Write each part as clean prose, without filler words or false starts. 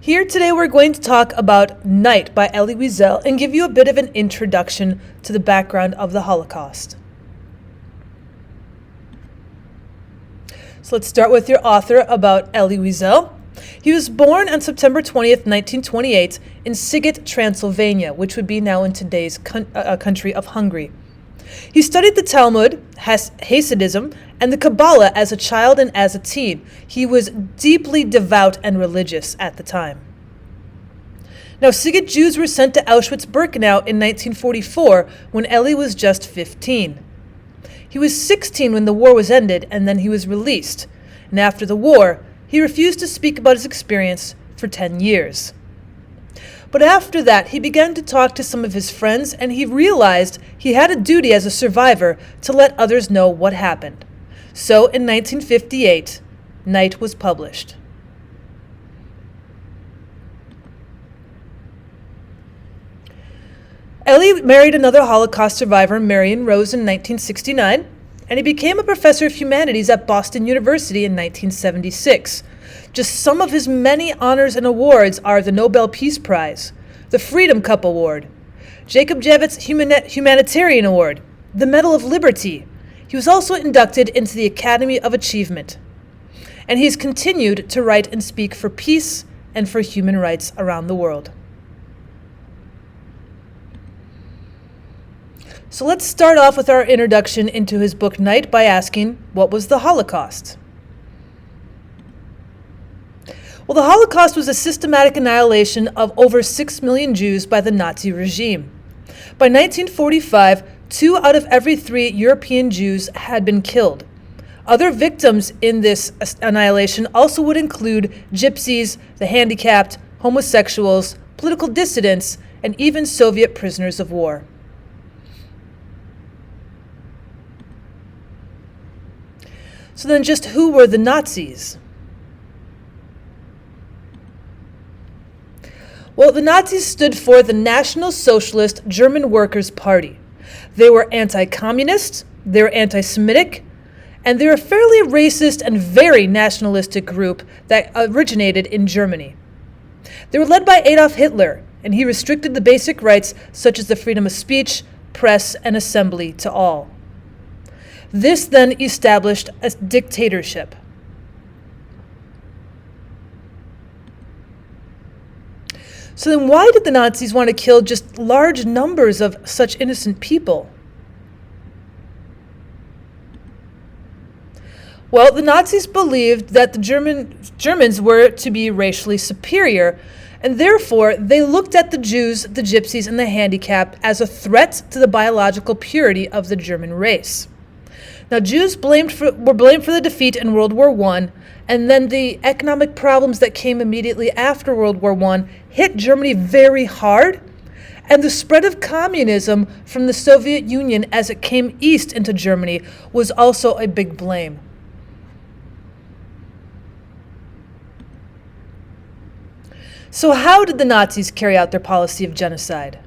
Here today we're going to talk about Night by Elie Wiesel and give you a bit of an introduction to the background of the Holocaust. So let's start with your author about Elie Wiesel. He was born on September 20th, 1928 in Sighet, Transylvania, which would be now in today's country of Hungary. He studied the Talmud, Hasidism, and the Kabbalah as a child and as a teen. He was deeply devout and religious at the time. Now, Sighet Jews were sent to Auschwitz-Birkenau in 1944 when Elie was just 15. He was 16 when the war was ended, and then he was released. And after the war, he refused to speak about his experience for 10 years. But after that, he began to talk to some of his friends, and he realized he had a duty as a survivor to let others know what happened. So in 1958, Night was published. Elie married another Holocaust survivor, Marion Rose, in 1969, and he became a professor of humanities at Boston University in 1976. Just some of his many honors and awards are the Nobel Peace Prize, the Freedom Cup Award, Jacob Javits Humanitarian Award, the Medal of Liberty. He was also inducted into the Academy of Achievement. And he's continued to write and speak for peace and for human rights around the world. So let's start off with our introduction into his book Night by asking, what was the Holocaust? Well, the Holocaust was a systematic annihilation of over 6 million Jews by the Nazi regime. By 1945, 2 out of every 3 European Jews had been killed. Other victims in this annihilation also would include gypsies, the handicapped, homosexuals, political dissidents, and even Soviet prisoners of war. So then just who were the Nazis? Well, the Nazis stood for the National Socialist German Workers' Party. They were anti-communist, they were anti-Semitic, and they were a fairly racist and very nationalistic group that originated in Germany. They were led by Adolf Hitler, and he restricted the basic rights such as the freedom of speech, press, and assembly to all. This then established a dictatorship. So then why did the Nazis want to kill just large numbers of such innocent people? Well, the Nazis believed that the Germans were to be racially superior, and therefore they looked at the Jews, the Gypsies, and the handicapped as a threat to the biological purity of the German race. Now, Jews were blamed for the defeat in World War I, and then the economic problems that came immediately after World War I hit Germany very hard, and the spread of communism from the Soviet Union as it came east into Germany was also a big blame. So how did the Nazis carry out their policy of genocide?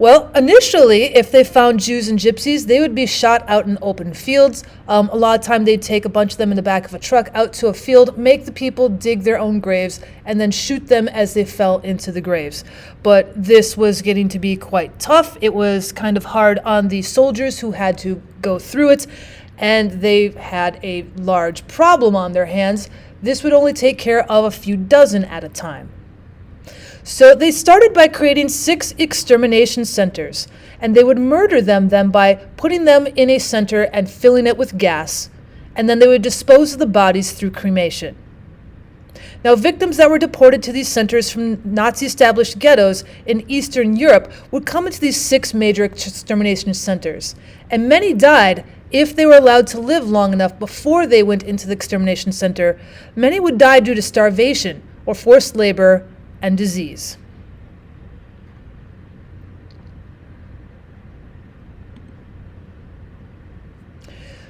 Well, initially, if they found Jews and Gypsies, they would be shot out in open fields. A lot of time they'd take a bunch of them in the back of a truck out to a field, make the people dig their own graves, and then shoot them as they fell into the graves. But this was getting to be quite tough. It was kind of hard on the soldiers who had to go through it, and they had a large problem on their hands. This would only take care of a few dozen at a time. So they started by creating 6 extermination centers, and they would murder them then by putting them in a center and filling it with gas, and then they would dispose of the bodies through cremation. Now, victims that were deported to these centers from Nazi-established ghettos in Eastern Europe would come into these 6 major extermination centers, and many died if they were allowed to live long enough before they went into the extermination center. Many would die due to starvation or forced labor and disease.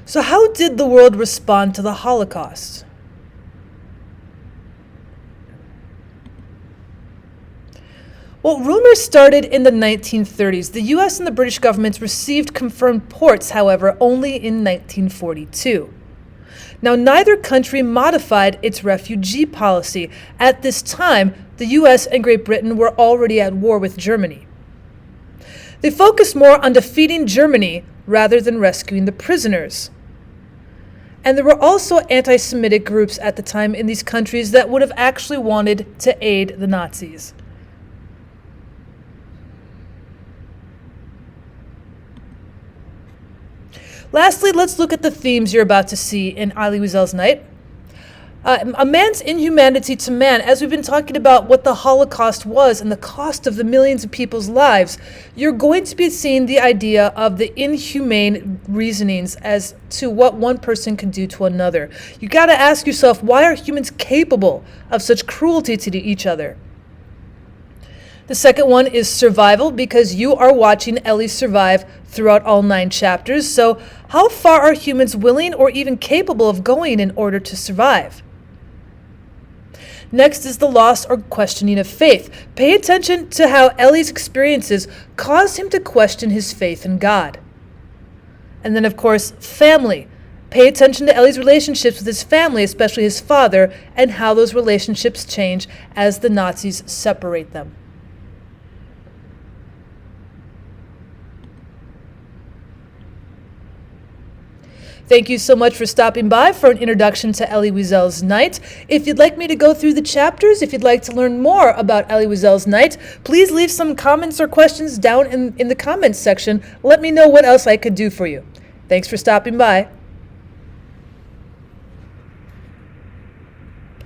So how did the world respond to the Holocaust? Well, rumors started in the 1930s. The US and the British governments received confirmed reports, however, only in 1942. Now, neither country modified its refugee policy. At this time, the US and Great Britain were already at war with Germany. They focused more on defeating Germany rather than rescuing the prisoners. And there were also anti-Semitic groups at the time in these countries that would have actually wanted to aid the Nazis. Lastly, let's look at the themes you're about to see in Elie Wiesel's Night. A man's inhumanity to man, as we've been talking about what the Holocaust was and the cost of the millions of people's lives, you're going to be seeing the idea of the inhumane reasonings as to what one person can do to another. You got to ask yourself, why are humans capable of such cruelty to each other? The second one is survival, because you are watching Elie survive throughout all 9 chapters. So how far are humans willing or even capable of going in order to survive? Next is the loss or questioning of faith. Pay attention to how Elie's experiences caused him to question his faith in God. And then, of course, family. Pay attention to Elie's relationships with his family, especially his father, and how those relationships change as the Nazis separate them. Thank you so much for stopping by for an introduction to Elie Wiesel's Night. If you'd like me to go through the chapters, if you'd like to learn more about Elie Wiesel's Night, please leave some comments or questions down in the comments section. Let me know what else I could do for you. Thanks for stopping by.